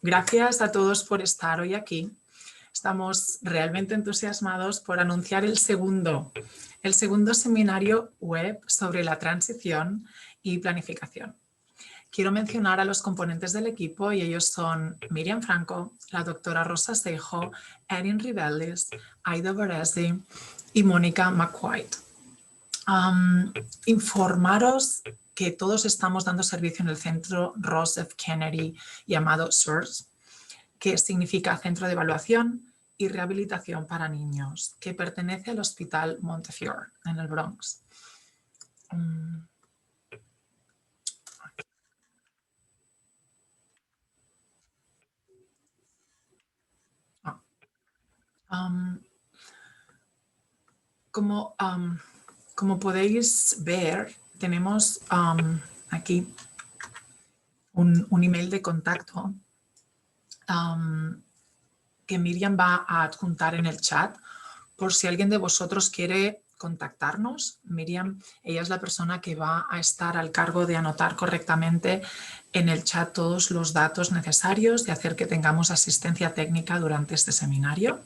Gracias a todos por estar hoy aquí. Estamos realmente entusiasmados por anunciar el segundo seminario web sobre la transición y planificación. Quiero mencionar a los componentes del equipo y ellos son Miriam Franco, la doctora Rosa Seijo, Erin Rivelis, Aida Varese y Mónica McQuaid. Informaros que todos estamos dando servicio en el Centro Ross F. Kennedy llamado CERS, que significa Centro de Evaluación y Rehabilitación para Niños, que pertenece al Hospital Montefiore en el Bronx. Como podéis ver, tenemos aquí un email de contacto que Miriam va a adjuntar en el chat por si alguien de vosotros quiere contactarnos. Miriam, ella es la persona que va a estar al cargo de anotar correctamente en el chat todos los datos necesarios y hacer que tengamos asistencia técnica durante este seminario.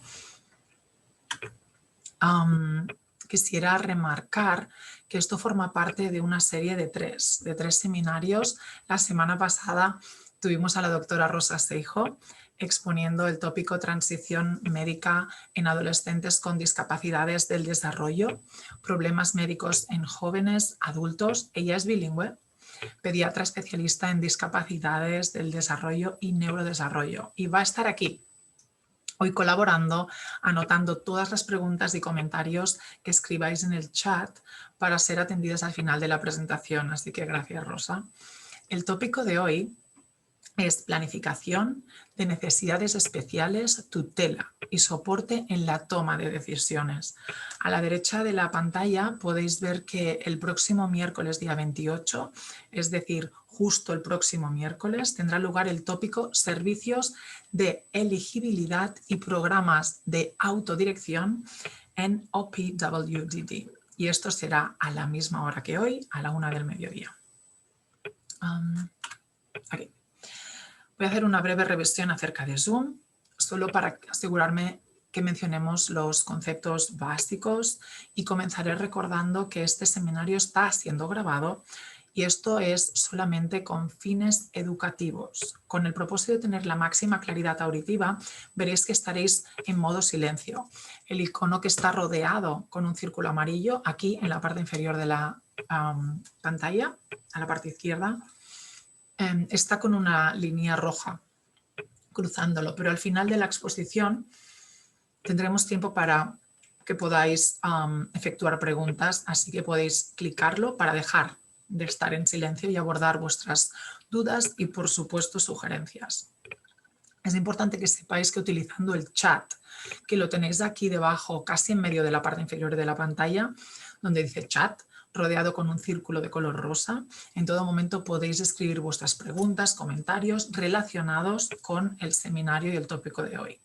Quisiera remarcar que esto forma parte de una serie de tres seminarios. La semana pasada tuvimos a la doctora Rosa Seijo exponiendo el tópico transición médica en adolescentes con discapacidades del desarrollo, problemas médicos en jóvenes, adultos. Ella es bilingüe, pediatra especialista en discapacidades del desarrollo y neurodesarrollo, y va a estar aquí hoy colaborando, anotando todas las preguntas y comentarios que escribáis en el chat para ser atendidas al final de la presentación. Así que gracias, Rosa. El tópico de hoy es planificación de necesidades especiales, tutela y soporte en la toma de decisiones. A la derecha de la pantalla podéis ver que el próximo miércoles día 28, es decir, justo el próximo miércoles, tendrá lugar el tópico Servicios de Elegibilidad y Programas de Autodirección en OPWDD. Y esto será a la misma hora que hoy, a la 1 del mediodía. Aquí. Voy a hacer una breve revisión acerca de Zoom, solo para asegurarme que mencionemos los conceptos básicos, y comenzaré recordando que este seminario está siendo grabado y esto es solamente con fines educativos. Con el propósito de tener la máxima claridad auditiva, veréis que estaréis en modo silencio. El icono que está rodeado con un círculo amarillo aquí en la parte inferior de la pantalla, a la parte izquierda, está con una línea roja cruzándolo, pero al final de la exposición tendremos tiempo para que podáis efectuar preguntas, así que podéis clicarlo para dejar de estar en silencio y abordar vuestras dudas y, por supuesto, sugerencias. Es importante que sepáis que utilizando el chat, que lo tenéis aquí debajo, casi en medio de la parte inferior de la pantalla, donde dice chat, rodeado con un círculo de color rosa, en todo momento podéis escribir vuestras preguntas, comentarios relacionados con el seminario y el tópico de hoy.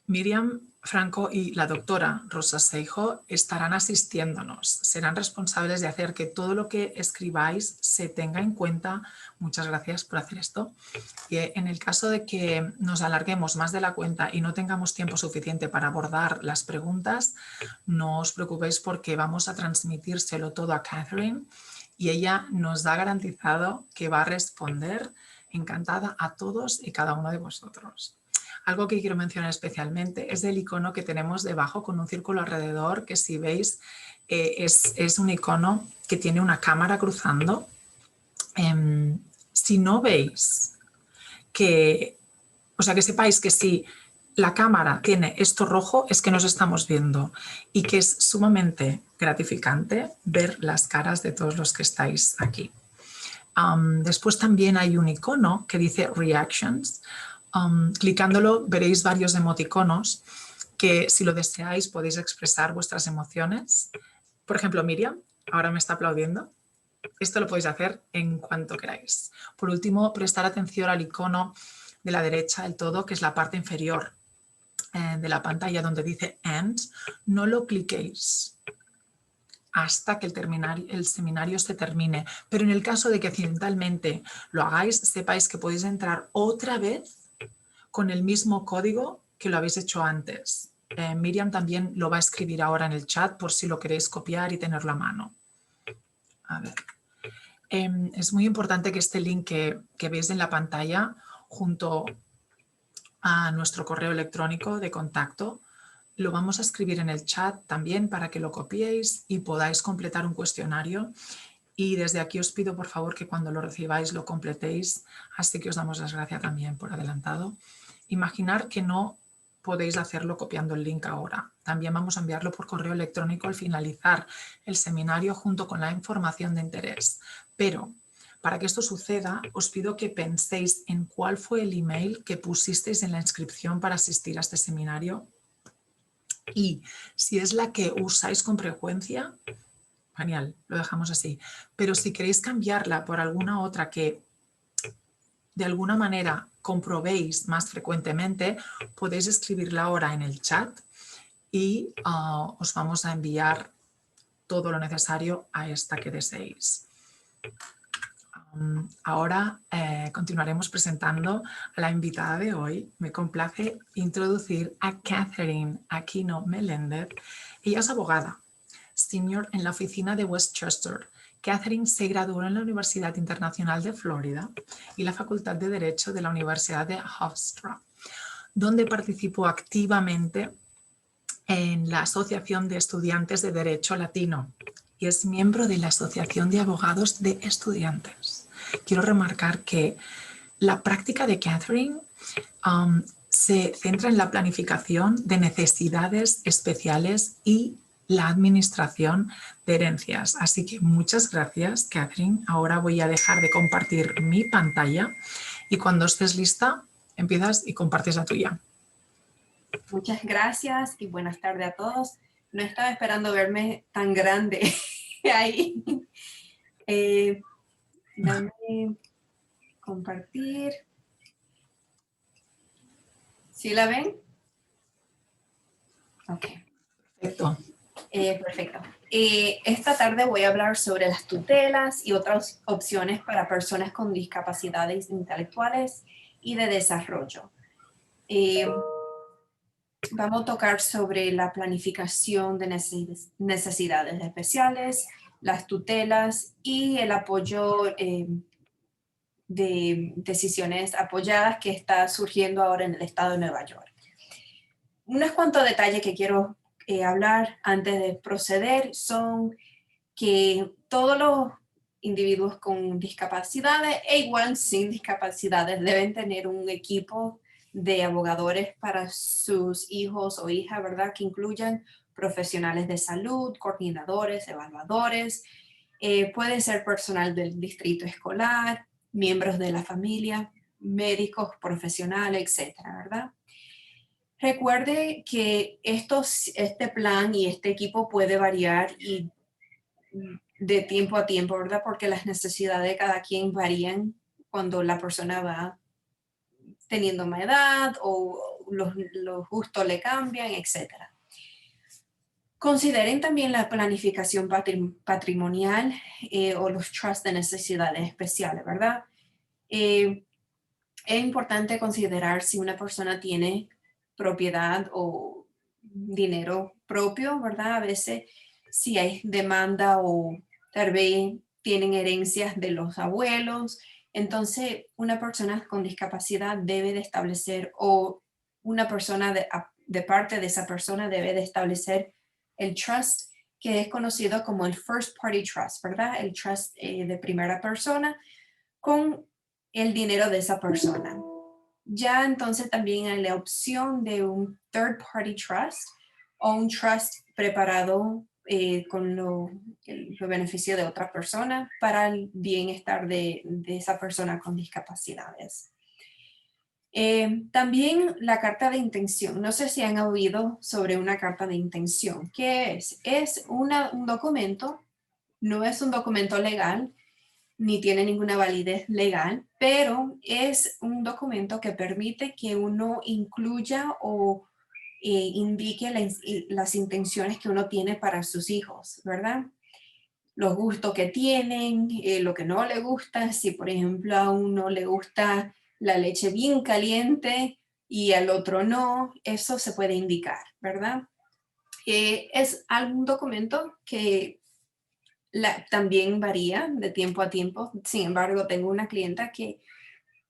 Miriam Franco y la doctora Rosa Seijo estarán asistiéndonos. Serán responsables de hacer que todo lo que escribáis se tenga en cuenta. Muchas gracias por hacer esto. Y en el caso de que nos alarguemos más de la cuenta y no tengamos tiempo suficiente para abordar las preguntas, no os preocupéis porque vamos a transmitírselo todo a Catherine y ella nos da garantizado que va a responder encantada a todos y cada uno de vosotros. Algo que quiero mencionar especialmente es el icono que tenemos debajo con un círculo alrededor, que si veis es un icono que tiene una cámara cruzando. Si no veis que sepáis que si la cámara tiene esto rojo es que nos estamos viendo y que es sumamente gratificante ver las caras de todos los que estáis aquí. Después también hay un icono que dice Reactions. Clicándolo veréis varios emoticonos que, si lo deseáis, podéis expresar vuestras emociones. Por ejemplo, Miriam ahora me está aplaudiendo. Esto lo podéis hacer en cuanto queráis. Por último, prestar atención al icono de la derecha del todo, que es la parte inferior de la pantalla donde dice End. No lo cliquéis. hasta que el seminario se termine. Pero en el caso de que accidentalmente lo hagáis, sepáis que podéis entrar otra vez con el mismo código que lo habéis hecho antes. Miriam también lo va a escribir ahora en el chat por si lo queréis copiar y tenerlo a mano. A ver. Es muy importante que este link que veis en la pantalla junto a nuestro correo electrónico de contacto lo vamos a escribir en el chat también para que lo copiéis y podáis completar un cuestionario. Y desde aquí os pido por favor que cuando lo recibáis lo completéis, así que os damos las gracias también por adelantado. Imaginar que no podéis hacerlo copiando el link ahora. También vamos a enviarlo por correo electrónico al finalizar el seminario junto con la información de interés. Pero para que esto suceda, os pido que penséis en cuál fue el email que pusisteis en la inscripción para asistir a este seminario y si es la que usáis con frecuencia, genial, lo dejamos así. Pero si queréis cambiarla por alguna otra que de alguna manera comprobéis más frecuentemente, podéis escribirla ahora en el chat y os vamos a enviar todo lo necesario a esta que deseéis. Ahora continuaremos presentando a la invitada de hoy. Me complace introducir a Catherine Aquino Meléndez. Ella es abogada, senior en la oficina de Westchester. Catherine se graduó en la Universidad Internacional de Florida y la Facultad de Derecho de la Universidad de Hofstra, donde participó activamente en la Asociación de Estudiantes de Derecho Latino y es miembro de la Asociación de Abogados de Estudiantes. Quiero remarcar que la práctica de Catherine se centra en la planificación de necesidades especiales y la administración de herencias. Así que muchas gracias, Catherine. Ahora voy a dejar de compartir mi pantalla y cuando estés lista, empiezas y compartes la tuya. Muchas gracias y buenas tardes a todos. No estaba esperando verme tan grande ahí. Dame compartir. ¿Sí la ven? Ok. Perfecto. Perfecto. Esta tarde voy a hablar sobre las tutelas y otras opciones para personas con discapacidades intelectuales y de desarrollo. Vamos a tocar sobre la planificación de necesidades especiales, las tutelas y el apoyo de decisiones apoyadas que está surgiendo ahora en el estado de Nueva York. Unos cuantos detalles que quiero hablar antes de proceder son que todos los individuos con discapacidades e igual sin discapacidades deben tener un equipo de abogadores para sus hijos o hijas, ¿verdad? Que incluyan profesionales de salud, coordinadores, evaluadores, puede ser personal del distrito escolar, miembros de la familia, médicos, profesionales, etcétera, ¿verdad? Recuerde que este plan y este equipo puede variar y de tiempo a tiempo, ¿verdad? Porque las necesidades de cada quien varían cuando la persona va teniendo más edad o los gustos le cambian, etc. Consideren también la planificación patrimonial o los trusts de necesidades especiales, ¿verdad? Es importante considerar si una persona tiene propiedad o dinero propio, ¿verdad? A veces si hay demanda o tal vez tienen herencias de los abuelos, entonces una persona con discapacidad debe de establecer o una persona de parte de esa persona debe de establecer el trust que es conocido como el first party trust, ¿verdad? El trust de primera persona con el dinero de esa persona. Ya entonces también hay la opción de un third party trust o un trust preparado con los beneficios de otra persona para el bienestar de esa persona con discapacidades. También la carta de intención. No sé si han oído sobre una carta de intención. ¿Qué es? Es un documento, no es un documento legal, ni tiene ninguna validez legal, pero es un documento que permite que uno incluya o indique las intenciones que uno tiene para sus hijos, ¿verdad? los gustos que tienen, lo que no le gusta. Si, por ejemplo, a uno le gusta la leche bien caliente y al otro no, eso se puede indicar, ¿verdad? Es algún documento que también varía de tiempo a tiempo. Sin embargo, tengo una clienta que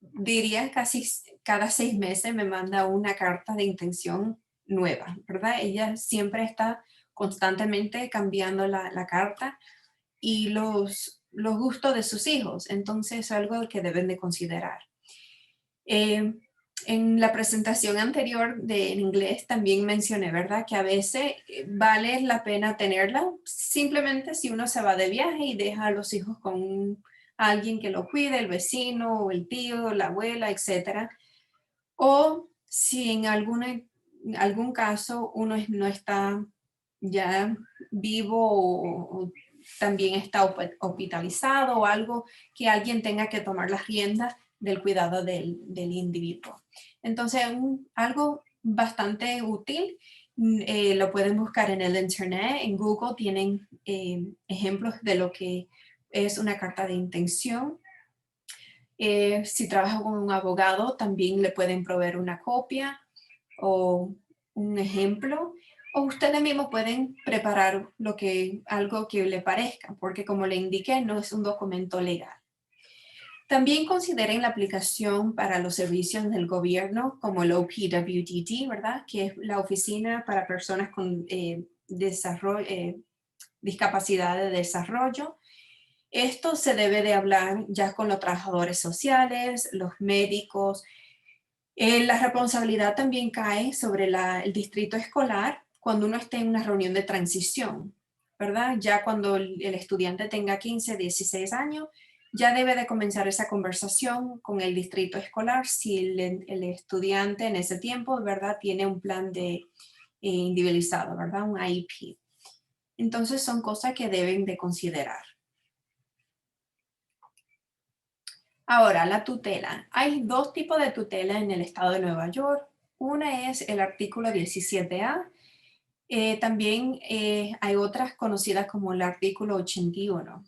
diría casi cada 6 meses me manda una carta de intención nueva, ¿verdad? Ella siempre está constantemente cambiando la carta y los gustos de sus hijos. Entonces es algo que deben de considerar. Eh, en la presentación anterior en inglés también mencioné, ¿verdad? Que a veces vale la pena tenerla simplemente si uno se va de viaje y deja a los hijos con alguien que lo cuide, el vecino o el tío, la abuela, etcétera. O si en algún caso uno no está ya vivo o también está hospitalizado o algo que alguien tenga que tomar las riendas del cuidado del individuo. Entonces, algo bastante útil, lo pueden buscar en el internet, en Google tienen ejemplos de lo que es una carta de intención. Si trabaja con un abogado, también le pueden proveer una copia o un ejemplo. O ustedes mismos pueden preparar algo que le parezca, porque como le indiqué, no es un documento legal. También consideren la aplicación para los servicios del gobierno, como el OPWDD, ¿verdad? Que es la Oficina para Personas con Discapacidad de Desarrollo. Esto se debe de hablar ya con los trabajadores sociales, los médicos. La responsabilidad también cae sobre el distrito escolar cuando uno esté en una reunión de transición, ¿verdad? Ya cuando el estudiante tenga 15, 16 años, ya debe de comenzar esa conversación con el distrito escolar si el estudiante en ese tiempo, ¿verdad? Tiene un plan individualizado, ¿verdad? Un IEP. Entonces son cosas que deben de considerar. Ahora, la tutela. Hay 2 tipos de tutela en el estado de Nueva York. Una es el artículo 17A. También hay otras conocidas como el artículo 81.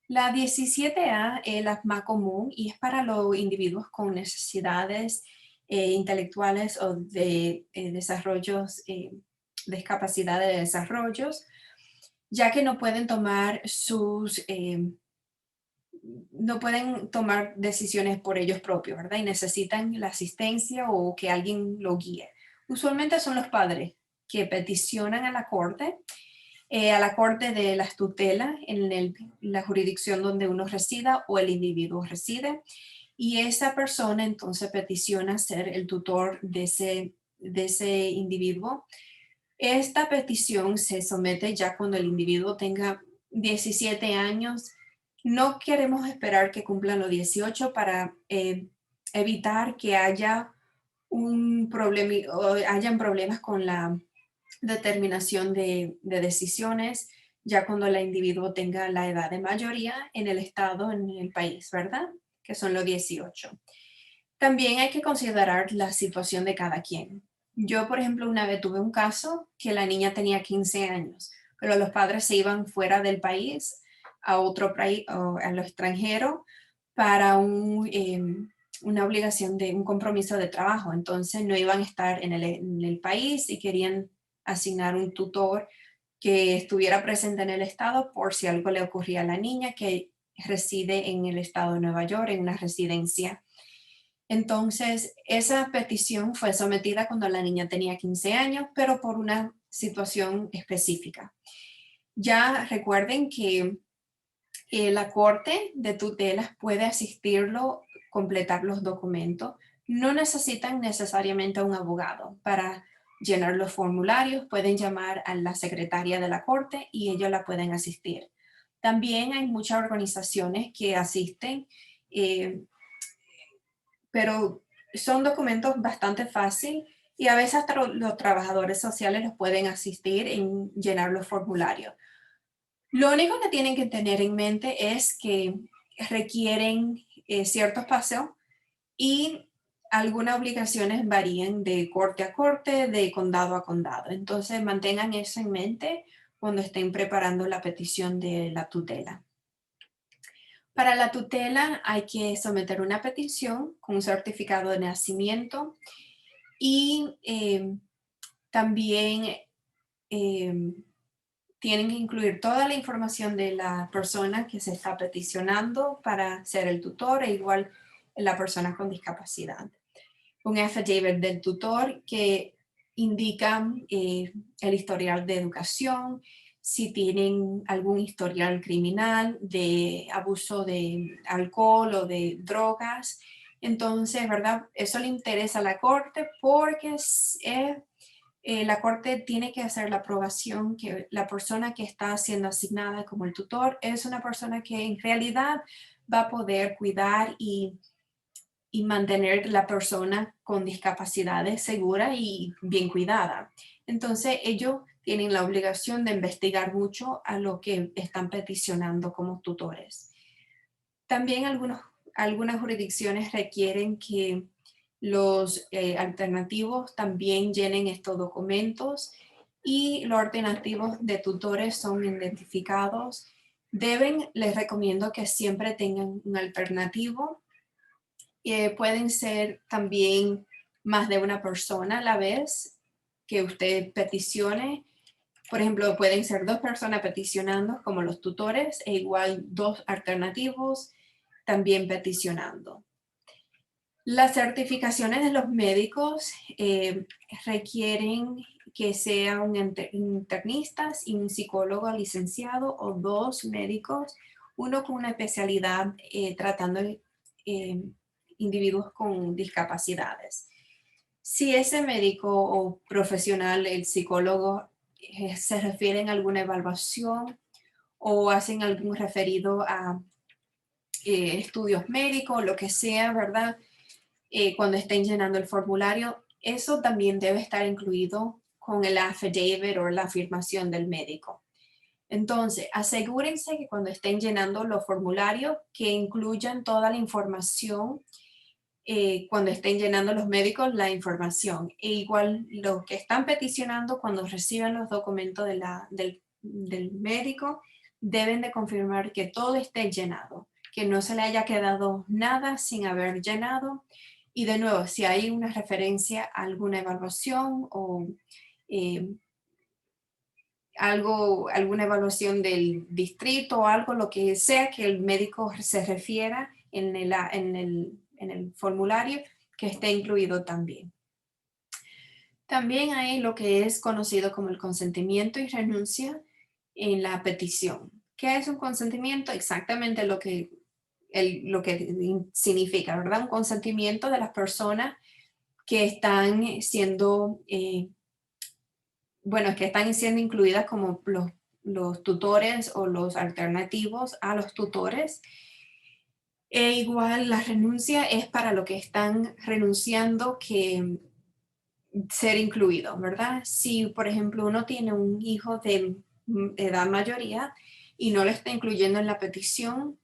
La 17A es la más común y es para los individuos con necesidades intelectuales o de desarrollos, discapacidad de desarrollos, ya que no pueden tomar no pueden tomar decisiones por ellos propios, ¿verdad? Y necesitan la asistencia o que alguien lo guíe. Usualmente son los padres que peticionan a la corte de las tutelas en la jurisdicción donde uno resida o el individuo reside. Y esa persona entonces peticiona ser el tutor de ese individuo. Esta petición se somete ya cuando el individuo tenga 17 años. No queremos esperar que cumplan los 18 para evitar que haya un problema o hayan problemas con la determinación de decisiones ya cuando el individuo tenga la edad de mayoría en el estado, en el país, ¿verdad? Que son los 18. También hay que considerar la situación de cada quien. Yo, por ejemplo, una vez tuve un caso que la niña tenía 15 años, pero los padres se iban fuera del país a otro país, a lo extranjero, para una obligación de un compromiso de trabajo. Entonces no iban a estar en el país y querían asignar un tutor que estuviera presente en el estado por si algo le ocurría a la niña que reside en el estado de Nueva York, en una residencia. Entonces, esa petición fue sometida cuando la niña tenía 15 años, pero por una situación específica. Ya recuerden que la corte de tutelas puede asistirlo, completar los documentos. No necesitan necesariamente a un abogado para llenar los formularios. Pueden llamar a la secretaria de la corte y ellos la pueden asistir. También hay muchas organizaciones que asisten, pero son documentos bastante fáciles y a veces hasta los trabajadores sociales los pueden asistir en llenar los formularios. Lo único que tienen que tener en mente es que requieren ciertos pasos y algunas obligaciones varían de corte a corte, de condado a condado. Entonces mantengan eso en mente cuando estén preparando la petición de la tutela. Para la tutela hay que someter una petición con un certificado de nacimiento y también tienen que incluir toda la información de la persona que se está peticionando para ser el tutor e igual la persona con discapacidad. Un affidavit del tutor que indica el historial de educación, si tienen algún historial criminal de abuso de alcohol o de drogas. Entonces, ¿verdad? Eso le interesa a la corte porque la corte tiene que hacer la aprobación que la persona que está siendo asignada como el tutor es una persona que en realidad va a poder cuidar y mantener la persona con discapacidades segura y bien cuidada. Entonces ellos tienen la obligación de investigar mucho a lo que están peticionando como tutores. También algunas jurisdicciones requieren que los alternativos también llenen estos documentos y los alternativos de tutores son identificados. Les recomiendo que siempre tengan un alternativo. Pueden ser también más de una persona a la vez que usted peticione. Por ejemplo, pueden ser 2 personas peticionando como los tutores e igual 2 alternativos también peticionando. Las certificaciones de los médicos requieren que sea un internista y un psicólogo licenciado o 2 médicos, uno con una especialidad tratando individuos con discapacidades. Si ese médico o profesional, el psicólogo, se refieren a alguna evaluación o hacen algún referido a estudios médicos, lo que sea, ¿verdad? Cuando estén llenando el formulario, eso también debe estar incluido con el affidavit o la afirmación del médico. Entonces, asegúrense que cuando estén llenando los formularios, que incluyan toda la información, cuando estén llenando los médicos, la información. E igual los que están peticionando, cuando reciban los documentos del médico, deben de confirmar que todo esté llenado, que no se le haya quedado nada sin haber llenado. Y de nuevo, si hay una referencia a alguna evaluación o alguna evaluación del distrito o algo, lo que sea que el médico se refiera en el formulario, que esté incluido también. También hay lo que es conocido como el consentimiento y renuncia en la petición. ¿Qué es un consentimiento? Exactamente lo que significa, ¿verdad? Un consentimiento de las personas que están siendo incluidas como los tutores o los alternativos a los tutores. E igual la renuncia es para lo que están renunciando que ser incluido, ¿verdad? Si, por ejemplo, uno tiene un hijo de edad mayoría y no lo está incluyendo en la petición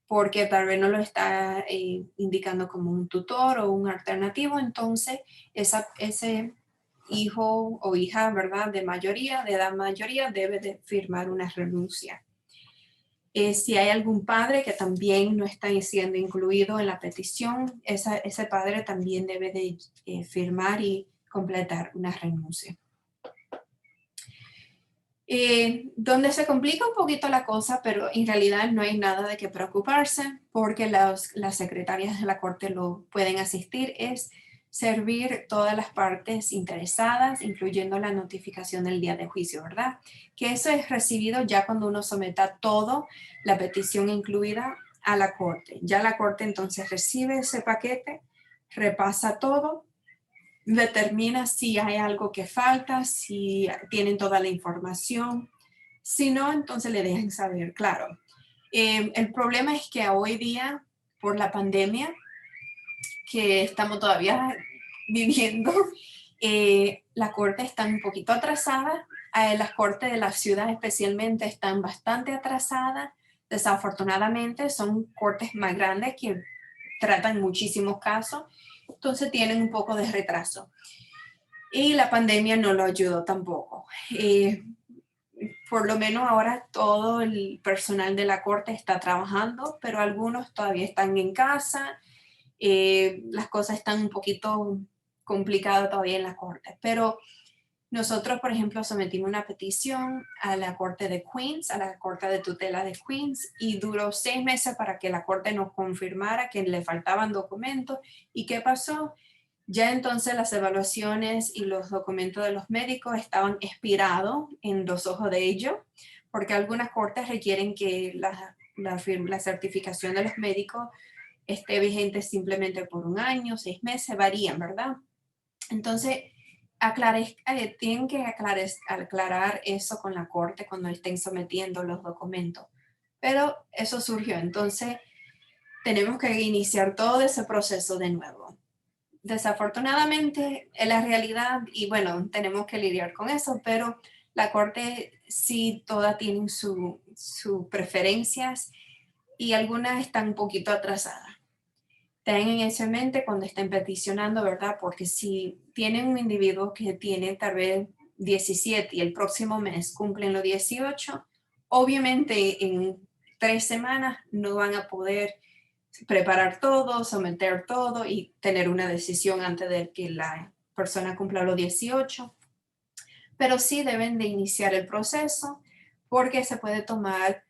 porque tal vez no lo está indicando como un tutor o un alternativo, entonces ese hijo o hija, ¿verdad? De edad mayoría, debe de firmar una renuncia. Si hay algún padre que también no está siendo incluido en la petición, ese padre también debe de firmar y completar una renuncia. Donde se complica un poquito la cosa, pero en realidad no hay nada de qué preocuparse porque las secretarias de la corte lo pueden asistir, es servir todas las partes interesadas, incluyendo la notificación del día de juicio, ¿verdad? Que eso es recibido ya cuando uno someta todo, la petición incluida, a la corte. Ya la corte entonces recibe ese paquete, repasa todo, determina si hay algo que falta, si tienen toda la información. Si no, entonces le dejan saber, claro. El problema es que hoy día, por la pandemia, que estamos todavía viviendo, la corte está un poquito atrasada. Las cortes de la ciudad especialmente están bastante atrasadas. Desafortunadamente son cortes más grandes que tratan muchísimos casos, entonces tienen un poco de retraso. Y la pandemia no lo ayudó tampoco. por lo menos ahora todo el personal de la corte está trabajando, pero algunos todavía están en casa. Las cosas están un poquito complicadas todavía en la corte, pero nosotros, por ejemplo, sometimos una petición a la Corte de Queens, a la Corte de Tutela de Queens, y duró 6 meses para que la Corte nos confirmara que le faltaban documentos. ¿Y qué pasó? Ya entonces las evaluaciones y los documentos de los médicos estaban expirados en los ojos de ellos, porque algunas cortes requieren que la certificación de los médicos esté vigente simplemente por 1 año, 6 meses, varían, ¿verdad? Entonces, tienen que aclarar eso con la corte cuando estén sometiendo los documentos. Pero eso surgió, entonces tenemos que iniciar todo ese proceso de nuevo. Desafortunadamente, en la realidad, y bueno, tenemos que lidiar con eso, pero la corte sí todas tienen sus preferencias y algunas están un poquito atrasadas. Tengan eso en mente cuando estén peticionando, ¿verdad? Porque si tienen un individuo que tiene tal vez 17 y el próximo mes cumplen los 18, obviamente en 3 semanas no van a poder preparar todo, someter todo y tener una decisión antes de que la persona cumpla los 18. Pero sí deben de iniciar el proceso porque se puede tomar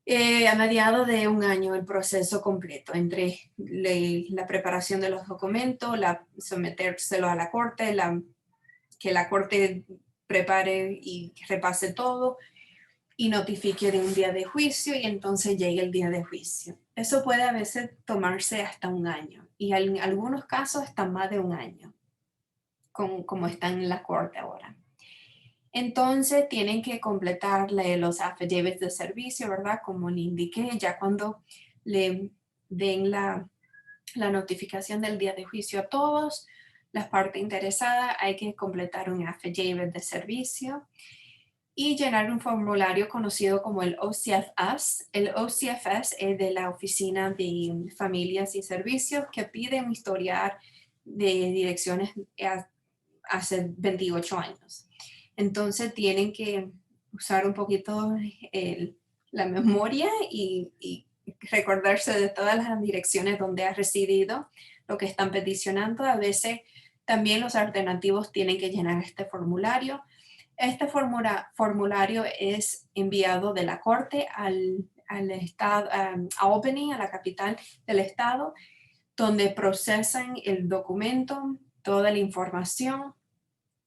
a mediados de 1 año el proceso completo entre la preparación de los documentos, sometérselo a la corte, que la corte prepare y repase todo y notifique de un día de juicio y entonces llegue el día de juicio. Eso puede a veces tomarse hasta 1 año y en algunos casos hasta más de 1 año, como está en la corte ahora. Entonces tienen que completar los affidavits de servicio, ¿verdad? Como le indiqué, ya cuando le den la notificación del día de juicio a todos, las partes interesadas, hay que completar un affidavit de servicio y llenar un formulario conocido como el OCFS. El OCFS es de la Oficina de Familias y Servicios que pide un historial de direcciones hace 28 años. Entonces tienen que usar un poquito la memoria y recordarse de todas las direcciones donde ha residido, lo que están peticionando. A veces también los alternativos tienen que llenar este formulario. Este formulario es enviado de la corte al estado, a Albany, a la capital del estado, donde procesan el documento, toda la información.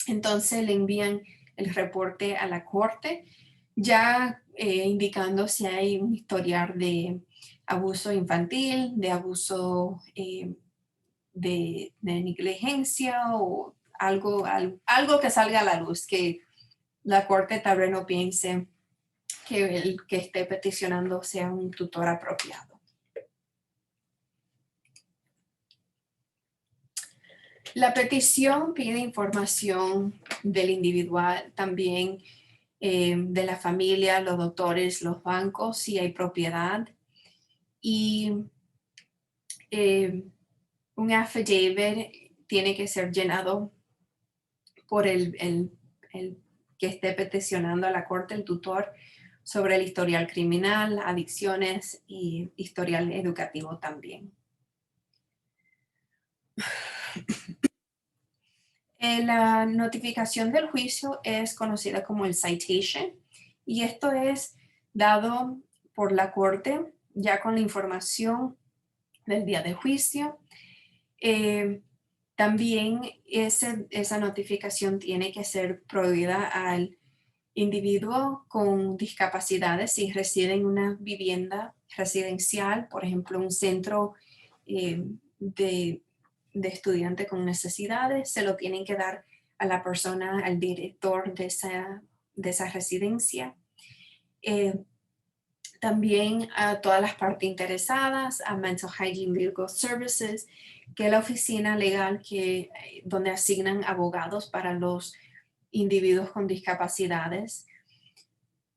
Entonces le envían el reporte a la corte, ya indicando si hay un historial de abuso infantil, de abuso de negligencia o algo que salga a la luz, que la corte tal vez no piense que el que esté peticionando sea un tutor apropiado. La petición pide información del individual, también de la familia, los doctores, los bancos, si hay propiedad. Y un affidavit tiene que ser llenado por el que esté peticionando a la corte, el tutor, sobre el historial criminal, adicciones y historial educativo también. La notificación del juicio es conocida como el citation y esto es dado por la corte ya con la información del día de juicio. También esa notificación tiene que ser prohibida al individuo con discapacidades si reside en una vivienda residencial, por ejemplo, un centro de estudiante con necesidades, se lo tienen que dar a la persona, al director de esa residencia. También a todas las partes interesadas, a Mental Hygiene Legal Services, que es la oficina legal donde asignan abogados para los individuos con discapacidades.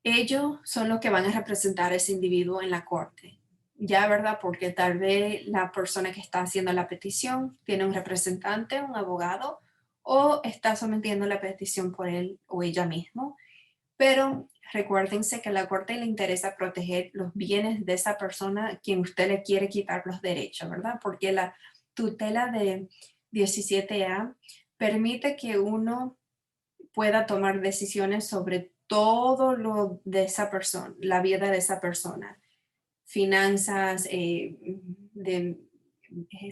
Ellos son los que van a representar a ese individuo en la corte. Ya, ¿verdad? Porque tal vez la persona que está haciendo la petición tiene un representante, un abogado, o está sometiendo la petición por él o ella mismo. Pero recuérdense que a la corte le interesa proteger los bienes de esa persona a quien usted le quiere quitar los derechos, ¿verdad? Porque la tutela de 17A permite que uno pueda tomar decisiones sobre todo lo de esa persona, la vida de esa persona, finanzas, de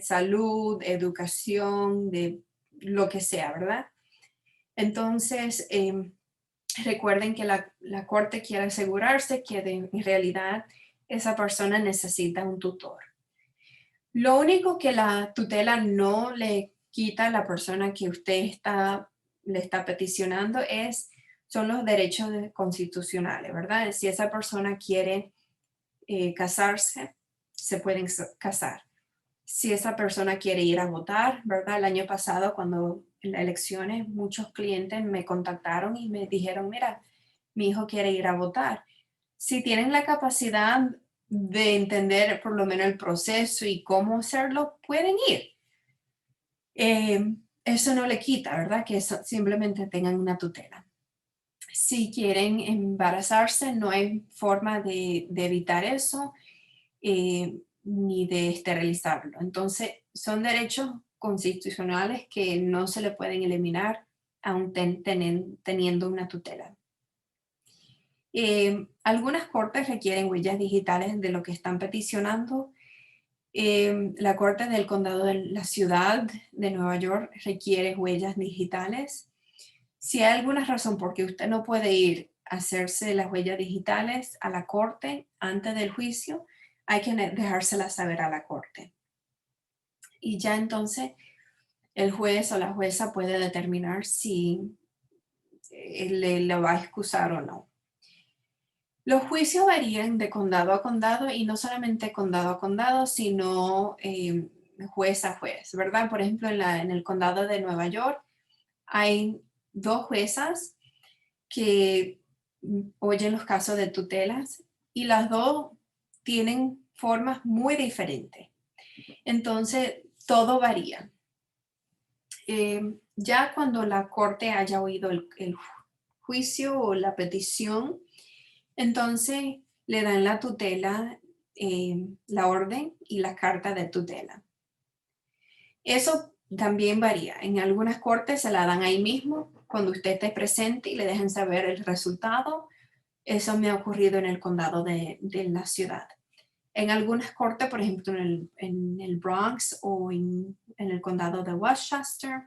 salud, educación, de lo que sea, ¿verdad? Entonces, recuerden que la corte quiere asegurarse que en realidad esa persona necesita un tutor. Lo único que la tutela no le quita a la persona que usted le está peticionando son los derechos constitucionales, ¿verdad? Si esa persona quiere casarse, se pueden casar. Si esa persona quiere ir a votar, ¿verdad? El año pasado, cuando en las elecciones, muchos clientes me contactaron y me dijeron, mira, mi hijo quiere ir a votar. Si tienen la capacidad de entender por lo menos el proceso y cómo hacerlo, pueden ir. Eso no le quita, ¿verdad? Que simplemente tengan una tutela. Si quieren embarazarse, no hay forma de evitar eso ni de esterilizarlo. Entonces, son derechos constitucionales que no se le pueden eliminar aún teniendo una tutela. Algunas cortes requieren huellas digitales de lo que están peticionando. La Corte del Condado de la Ciudad de Nueva York requiere huellas digitales. Si hay alguna razón por qué usted no puede ir a hacerse las huellas digitales a la corte antes del juicio, hay que dejárselas saber a la corte. Y ya entonces el juez o la jueza puede determinar si le va a excusar o no. Los juicios varían de condado a condado y no solamente condado a condado, sino juez a juez, ¿verdad? Por ejemplo, en el condado de Nueva York hay 2 juezas que oyen los casos de tutelas y las 2 tienen formas muy diferentes. Entonces, todo varía. Ya cuando la corte haya oído el juicio o la petición, entonces le dan la tutela, la orden y la carta de tutela. Eso también varía. En algunas cortes se la dan ahí mismo, cuando usted esté presente y le dejen saber el resultado. Eso me ha ocurrido en el condado de la ciudad. En algunas cortes, por ejemplo, en el Bronx o en el condado de Westchester,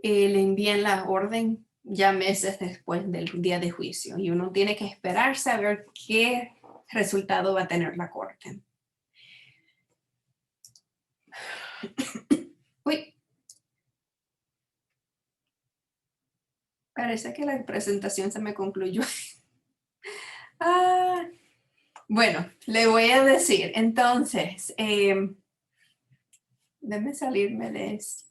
le envían la orden ya meses después del día de juicio y uno tiene que esperarse a ver qué resultado va a tener la corte. Uy. Parece que la presentación se me concluyó. Bueno, le voy a decir, entonces, déjame salirme de esto.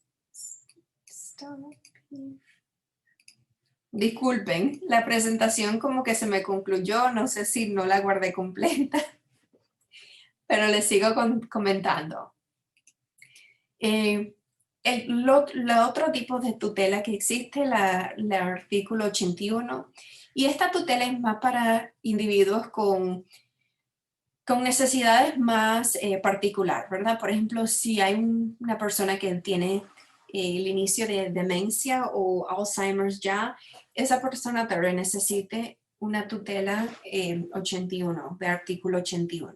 Disculpen, la presentación como que se me concluyó, no sé si no la guardé completa, pero les sigo comentando. El otro tipo de tutela que existe, el artículo 81, y esta tutela es más para individuos con necesidades más particular, ¿verdad? Por ejemplo, si hay una persona que tiene el inicio de demencia o Alzheimer's ya, esa persona tal vez necesite una tutela 81, de artículo 81.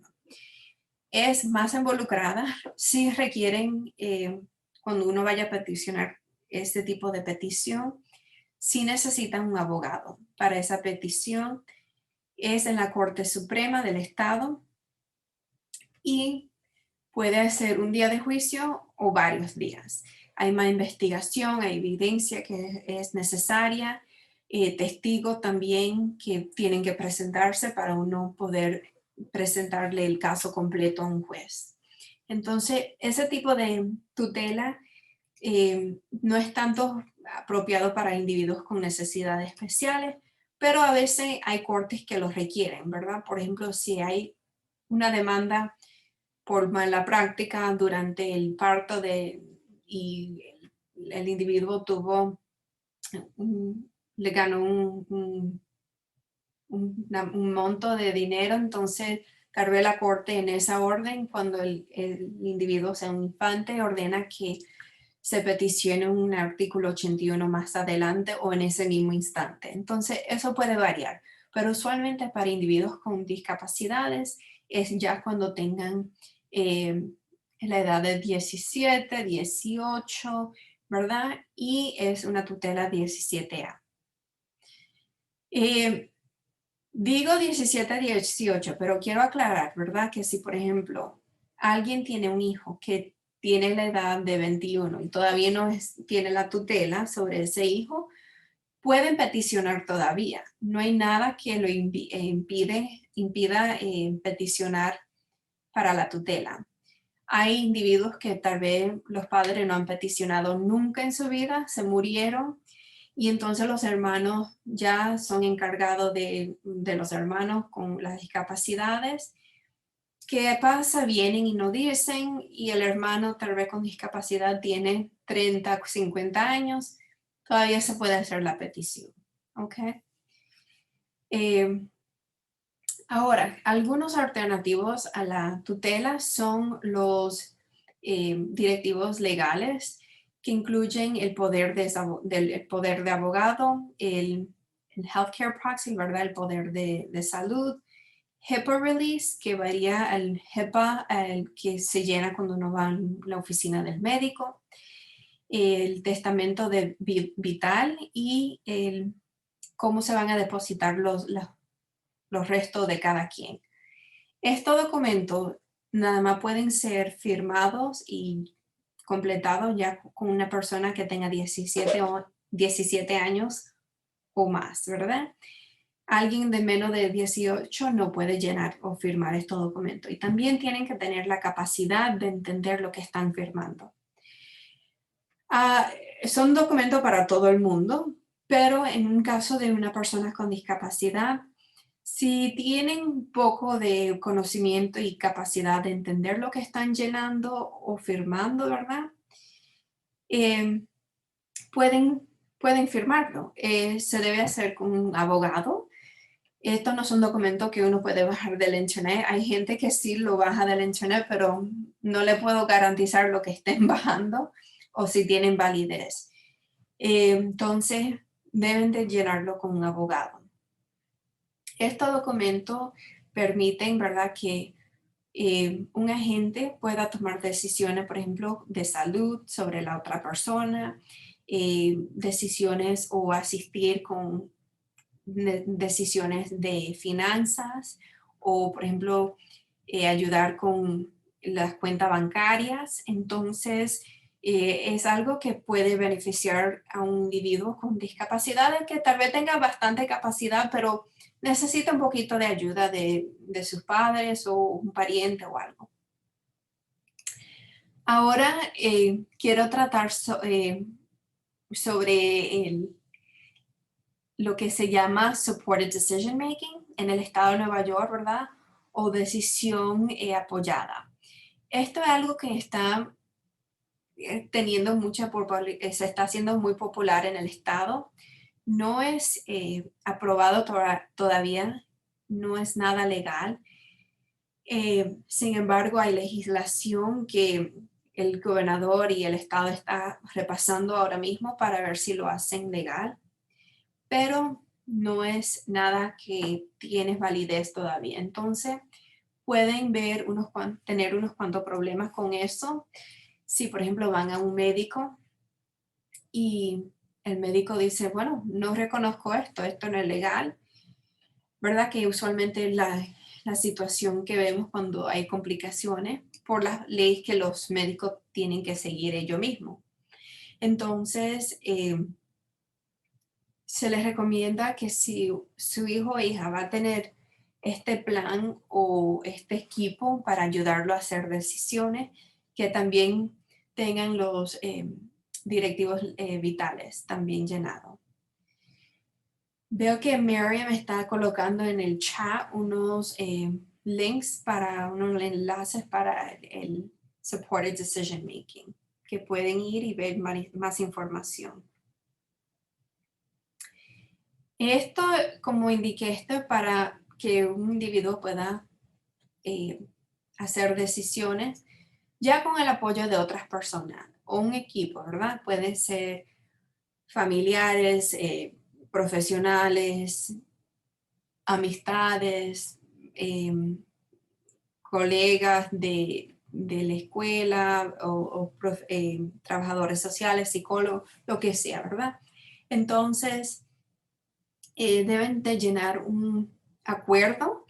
Es más involucrada, sí requieren, cuando uno vaya a peticionar este tipo de petición, sí necesitan un abogado para esa petición. Es en la Corte Suprema del Estado y puede ser un día de juicio o varios días. Hay más investigación, hay evidencia que es necesaria, testigos también que tienen que presentarse para uno poder presentarle el caso completo a un juez. Entonces, ese tipo de tutela no es tanto apropiado para individuos con necesidades especiales, pero a veces hay cortes que lo requieren, ¿verdad? Por ejemplo, si hay una demanda por mala práctica durante el parto y el individuo le ganó un monto de dinero, entonces tal vez la corte en esa orden, cuando el individuo sea un infante, ordena que se peticione un artículo 81 más adelante o en ese mismo instante. Entonces, eso puede variar, pero usualmente para individuos con discapacidades es ya cuando tengan la edad de 17, 18, ¿verdad? Y es una tutela 17A. Digo 17 a 18, pero quiero aclarar, ¿verdad? Que si, por ejemplo, alguien tiene un hijo que tiene la edad de 21 y todavía no tiene la tutela sobre ese hijo, pueden peticionar todavía. No hay nada que lo impida peticionar para la tutela. Hay individuos que tal vez los padres no han peticionado nunca en su vida, se murieron y entonces los hermanos ya son encargados de los hermanos con las discapacidades. ¿Qué pasa? Vienen y no dicen y el hermano tal vez con discapacidad tiene 30, 50 años, todavía se puede hacer la petición. ¿Ok? Ahora, algunos alternativos a la tutela son los directivos legales que incluyen el poder de abogado, el healthcare proxy, ¿verdad? El poder de salud, HIPAA release, que varía al HIPAA al que se llena cuando uno va a la oficina del médico, el testamento vital y cómo se van a depositar los restos de cada quien. Estos documentos nada más pueden ser firmados y completados ya con una persona que tenga 17 años o más, ¿verdad? Alguien de menos de 18 no puede llenar o firmar estos documentos y también tienen que tener la capacidad de entender lo que están firmando. Son documentos para todo el mundo, pero en un caso de una persona con discapacidad, si tienen un poco de conocimiento y capacidad de entender lo que están llenando o firmando, ¿verdad? Pueden firmarlo. Se debe hacer con un abogado. Estos no son documentos que uno puede bajar del internet. Hay gente que sí lo baja del internet, pero no le puedo garantizar lo que estén bajando o si tienen validez. Entonces, deben de llenarlo con un abogado. Estos documentos permiten, ¿verdad?, que un agente pueda tomar decisiones, por ejemplo, de salud sobre la otra persona, decisiones o asistir con decisiones de finanzas o, por ejemplo, ayudar con las cuentas bancarias. Entonces, es algo que puede beneficiar a un individuo con discapacidades que tal vez tenga bastante capacidad, pero necesita un poquito de ayuda de sus padres o un pariente o algo. Ahora quiero tratar sobre lo que se llama Supported Decision Making en el estado de Nueva York, ¿verdad? O decisión apoyada. Esto es algo que está teniendo se está haciendo muy popular en el estado. No es aprobado todavía, no es nada legal. Sin embargo, hay legislación que el gobernador y el estado está repasando ahora mismo para ver si lo hacen legal, pero no es nada que tiene validez todavía. Entonces, pueden tener unos cuantos problemas con eso. Si, por ejemplo, van a un médico y el médico dice, bueno, no reconozco esto no es legal, ¿verdad? Que usualmente la situación que vemos cuando hay complicaciones por las leyes que los médicos tienen que seguir ellos mismos. Entonces, se les recomienda que si su hijo o hija va a tener este plan o este equipo para ayudarlo a hacer decisiones, que también tengan los directivos vitales también llenados. Veo que Miriam está colocando en el chat unos links unos enlaces para el Supported Decision Making, que pueden ir y ver más información. Esto, como indiqué, esto es para que un individuo pueda hacer decisiones ya con el apoyo de otras personas o un equipo, ¿verdad? Pueden ser familiares, profesionales, amistades, colegas de la escuela o trabajadores sociales, psicólogos, lo que sea, ¿verdad? Entonces, deben de llenar un acuerdo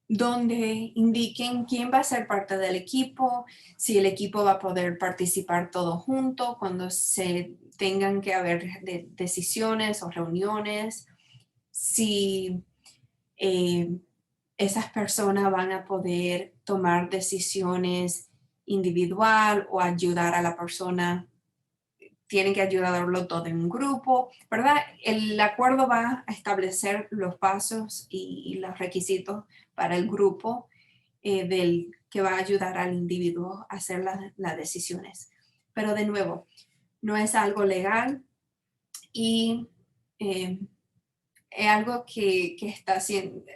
donde indiquen quién va a ser parte del equipo, si el equipo va a poder participar todo junto cuando se tengan que haber decisiones o reuniones, si esas personas van a poder tomar decisiones individual o ayudar a la persona, tienen que ayudarlo todo en un grupo, ¿verdad? El acuerdo va a establecer los pasos y los requisitos para el grupo del que va a ayudar al individuo a hacer las decisiones. Pero de nuevo, no es algo legal y es algo que está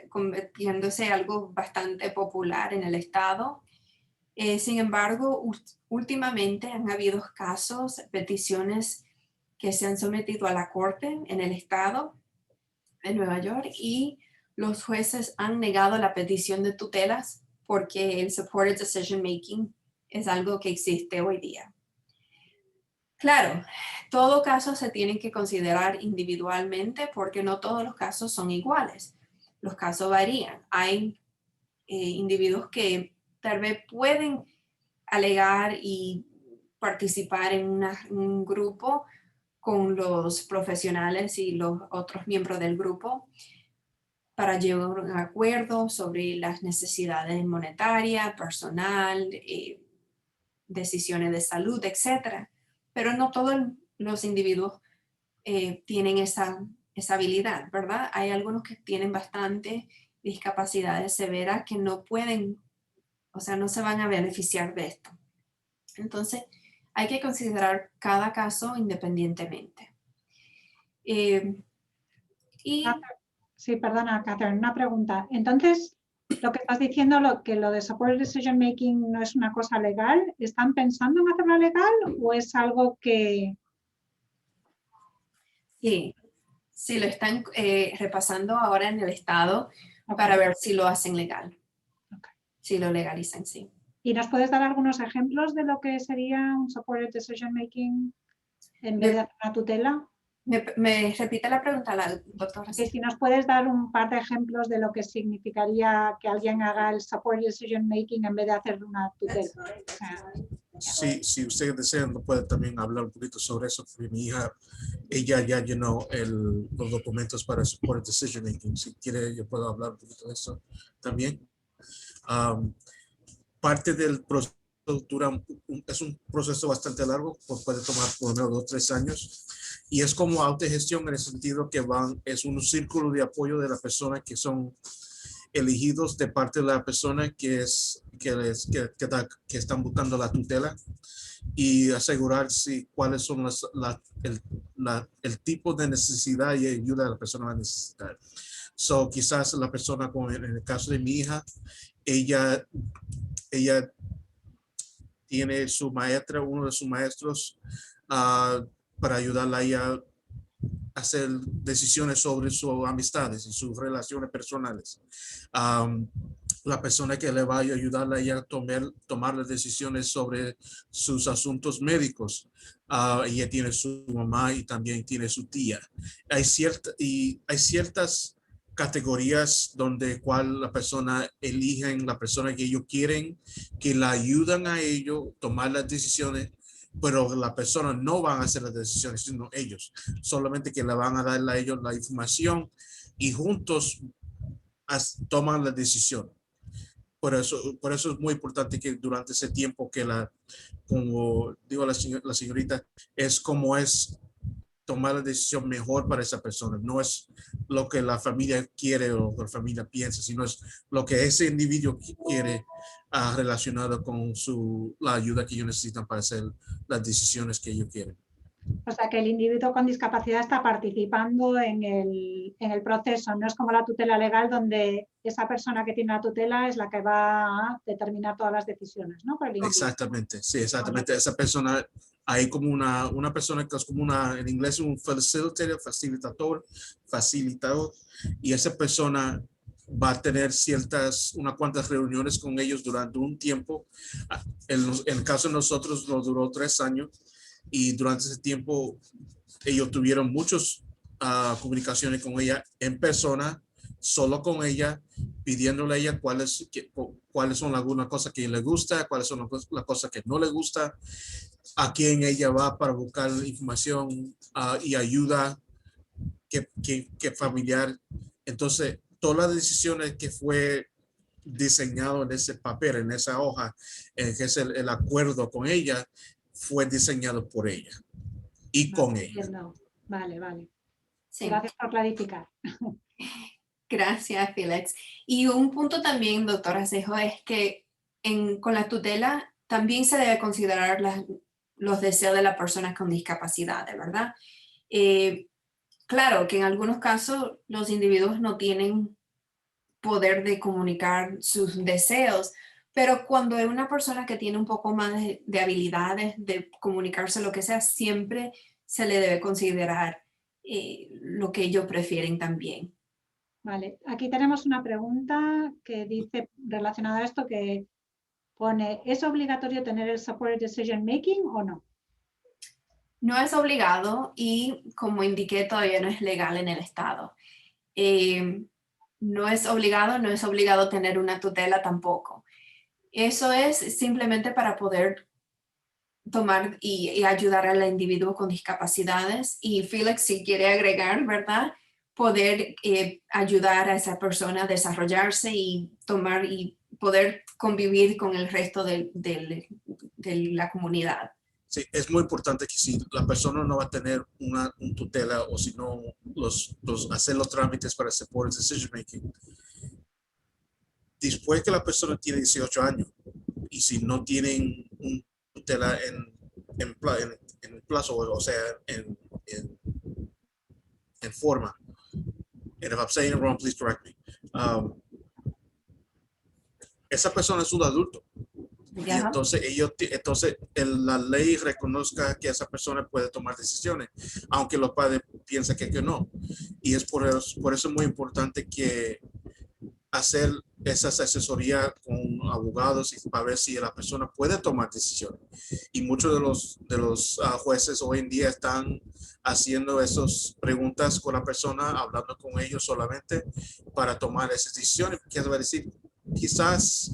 convirtiéndose algo bastante popular en el estado. Sin embargo, últimamente han habido casos, peticiones que se han sometido a la corte en el estado de Nueva York y los jueces han negado la petición de tutelas porque el supported decision making es algo que existe hoy día. Claro, todo caso se tiene que considerar individualmente porque no todos los casos son iguales. Los casos varían. Hay individuos que tal vez pueden alegar y participar en un grupo con los profesionales y los otros miembros del grupo para llegar a un acuerdo sobre las necesidades monetarias, personal, decisiones de salud, etc. Pero no todos los individuos tienen esa habilidad, ¿verdad? Hay algunos que tienen bastante discapacidades severas que no pueden, o sea, no se van a beneficiar de esto. Entonces, hay que considerar cada caso independientemente. Sí, perdona, Catherine, una pregunta. Entonces, lo que estás diciendo, que lo de supported decision making no es una cosa legal, ¿están pensando en hacerlo legal o es algo que...? Sí, lo están repasando ahora en el estado para ver si lo hacen legal. Si lo legalizan, sí. ¿Y nos puedes dar algunos ejemplos de lo que sería un supported decision making en vez de hacer una tutela? ¿Me repite la pregunta, la doctora? Que si nos puedes dar un par de ejemplos de lo que significaría que alguien haga el supported decision making en vez de hacer una tutela. Si ustedes desean, puede también hablar un poquito sobre eso, porque mi hija, ella ya llenó los documentos para supported decision making. Si quiere, yo puedo hablar un poquito de eso también. Parte del proceso es un proceso bastante largo, pues puede tomar por lo menos 2 o 3 años, y es como autogestión en el sentido que es un círculo de apoyo de las personas que son elegidos de parte de la persona que están buscando la tutela y asegurar cuáles son el tipo de necesidad y ayuda que la persona va a necesitar. So, quizás la persona, como en el caso de mi hija, ella tiene su maestra, uno de sus maestros, para ayudarla a ella a hacer decisiones sobre sus amistades y sus relaciones personales. La persona que le va a ayudarla a ella a tomar las decisiones sobre sus asuntos médicos. Ella tiene su mamá y también tiene su tía. Hay ciertas categorías donde la persona eligen la persona que ellos quieren, que la ayudan a ellos a tomar las decisiones, pero la persona no van a hacer las decisiones, sino ellos. Solamente que le van a dar a ellos la información y juntos toman la decisión. Por eso es muy importante que durante ese tiempo que como digo la señorita, es como es tomar la decisión mejor para esa persona. No es lo que la familia quiere o la familia piensa, sino es lo que ese individuo quiere relacionado con la ayuda que ellos necesitan para hacer las decisiones que ellos quieren. O sea, que el individuo con discapacidad está participando en el proceso. No es como la tutela legal, donde esa persona que tiene la tutela es la que va a determinar todas las decisiones, ¿no? Por el individuo. Exactamente, sí, exactamente. Esa persona, hay como una persona que es como en inglés un facilitador, y esa persona va a tener unas cuantas reuniones con ellos durante un tiempo. En el caso de nosotros nos duró 3 años, y durante ese tiempo ellos tuvieron muchas comunicaciones con ella en persona, solo con ella, pidiéndole a ella cuáles son algunas cosas que le gusta, cuáles son las cosas que no le gusta, a quién ella va para buscar información y ayuda que familiar. Entonces, todas las decisiones que fue diseñado en ese papel, en esa hoja, que es el acuerdo con ella, fue diseñado por ella y con ella. Entiendo. Vale, vale. Sí. Gracias por clarificar. Gracias, Felix. Y un punto también, doctora Cejo, es que con la tutela también se debe considerar los deseos de la persona con discapacidad, ¿verdad? Claro que en algunos casos los individuos no tienen poder de comunicar sus deseos, pero cuando es una persona que tiene un poco más de habilidades de comunicarse lo que sea, siempre se le debe considerar lo que ellos prefieren también. Vale, aquí tenemos una pregunta que dice, relacionada a esto, que pone, ¿es obligatorio tener el Supported Decision Making o no? No es obligado y, como indiqué, todavía no es legal en el estado. No es obligado tener una tutela tampoco. Eso es simplemente para poder tomar y ayudar al individuo con discapacidades. Y Felix, si quiere agregar, ¿verdad? Poder ayudar a esa persona a desarrollarse y tomar y poder convivir con el resto de la comunidad. Sí, es muy importante que si la persona no va a tener un tutela, o si no, hacer los trámites para Supported Decision Making, después que la persona tiene 18 años, y si no tienen un tutela en plazo, o sea, en forma. And if I'm saying it wrong, please correct me. Esa persona es un adulto. Y entonces la ley reconozca que esa persona puede tomar decisiones, aunque los padres piensan que no. Y es por eso es muy importante que hacer esas asesorías con abogados y para ver si la persona puede tomar decisiones. Y muchos de los jueces hoy en día están haciendo esas preguntas con la persona, hablando con ellos solamente para tomar esas decisiones. ¿Qué va a decir? Quizás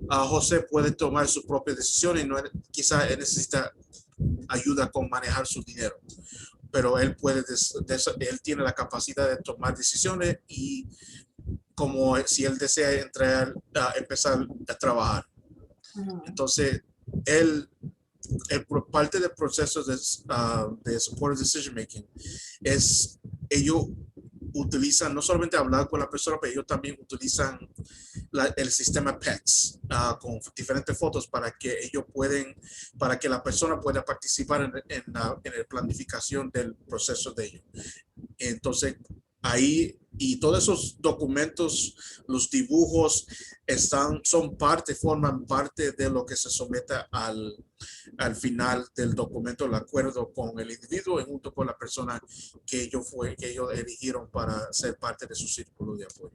José puede tomar sus propias decisiones y quizás él necesita ayuda con manejar su dinero, pero él él tiene la capacidad de tomar decisiones, y como si él desea empezar a trabajar. Entonces, parte del proceso de Supported Decision Making es ellos utilizan no solamente hablar con la persona, pero ellos también utilizan el sistema PECS con diferentes fotos para que la persona pueda participar en la planificación del proceso de ellos. Entonces, ahí, y todos esos documentos, los dibujos forman parte de lo que se someta al final del documento, el acuerdo con el individuo y junto con la persona que ellos eligieron para ser parte de su círculo de apoyo.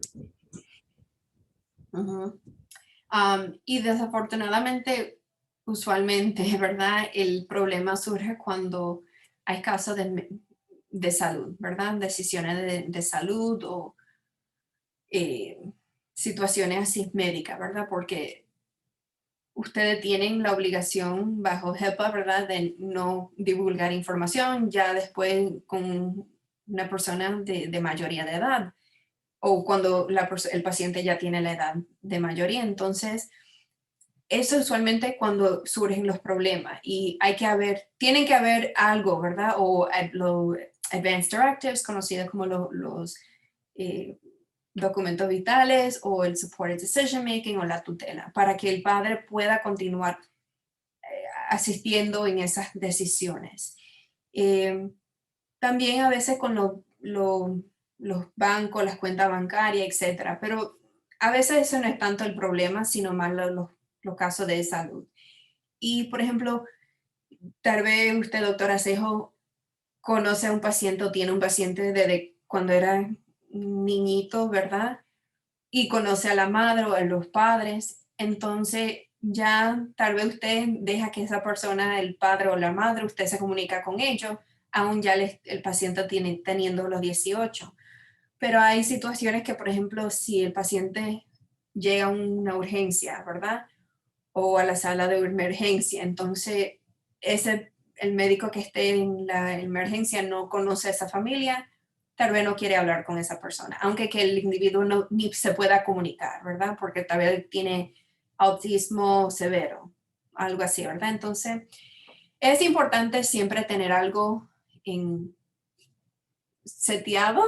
Y desafortunadamente, usualmente, ¿verdad? El problema surge cuando hay casos de salud, ¿verdad? Decisiones de salud o situaciones así médicas, ¿verdad? Porque ustedes tienen la obligación bajo HIPAA, ¿verdad? De no divulgar información ya después con una persona de mayoría de edad, o cuando el paciente ya tiene la edad de mayoría. Entonces, eso usualmente cuando surgen los problemas y tienen que haber algo, ¿verdad? O los Advanced Directives, conocidos como los documentos vitales, o el Supported Decision Making, o la tutela, para que el padre pueda continuar asistiendo en esas decisiones. También a veces con los bancos, las cuentas bancarias, etcétera. Pero a veces eso no es tanto el problema, sino más los casos de salud. Y, por ejemplo, tal vez usted, doctora Cejo, conoce a un paciente o tiene un paciente desde cuando era niñito, ¿verdad? Y conoce a la madre o a los padres. Entonces, ya tal vez usted deja que esa persona, el padre o la madre, usted se comunica con ellos, aún ya el paciente teniendo los 18. Pero hay situaciones que, por ejemplo, si el paciente llega a una urgencia, ¿verdad? O a la sala de emergencia, entonces el médico que esté en la emergencia no conoce a esa familia, tal vez no quiere hablar con esa persona, aunque que el individuo no, ni se pueda comunicar, ¿verdad? Porque tal vez tiene autismo severo, algo así, ¿verdad? Entonces, es importante siempre tener algo seteado,